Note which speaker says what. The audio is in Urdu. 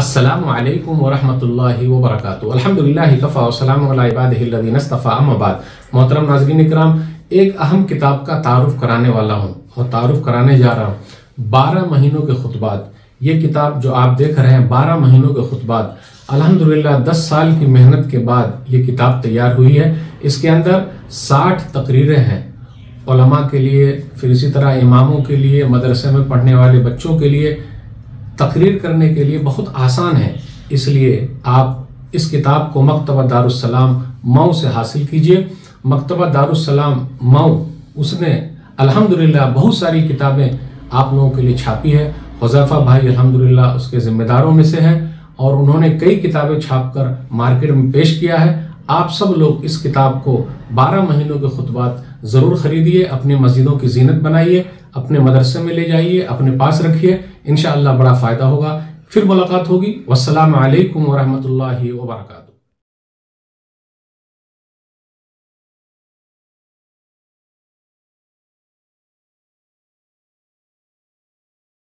Speaker 1: السلام علیکم ورحمۃ اللہ وبرکاتہ۔ الحمدللہ کفا وسلام علی عبادہ الذین اصطفیٰ، اما بعد۔ محترم ناظرین اکرام، ایک اہم کتاب کا تعارف کرانے والا ہوں اور تعارف کرانے جا رہا ہوں 12 مہینوں کے خطبات۔ یہ کتاب جو آپ دیکھ رہے ہیں 12 مہینوں کے خطبات، الحمدللہ 10 سال کی محنت کے بعد یہ کتاب تیار ہوئی ہے۔ اس کے اندر 60 تقریریں ہیں علماء کے لیے، پھر اسی طرح اماموں کے لیے، مدرسے میں پڑھنے والے بچوں کے لیے تقریر کرنے کے لیے بہت آسان ہے۔ اس لیے آپ اس کتاب کو مکتبہ دارالسلام مئو سے حاصل کیجئے۔ مکتبہ دارالسلام مئو اس نے الحمدللہ بہت ساری کتابیں آپ لوگوں کے لیے چھاپی ہے۔ حذیفہ بھائی الحمدللہ اس کے ذمہ داروں میں سے ہیں اور انہوں نے کئی کتابیں چھاپ کر مارکیٹ میں پیش کیا ہے۔ آپ سب لوگ اس کتاب کو 12 مہینوں کے خطبات ضرور خریدیے، اپنی مسجدوں کی زینت بنائیے، اپنے مدرسے میں لے جائیے، اپنے پاس رکھیے، انشاءاللہ بڑا فائدہ ہوگا۔ پھر ملاقات ہوگی۔ والسلام علیکم ورحمۃ اللہ وبرکاتہ۔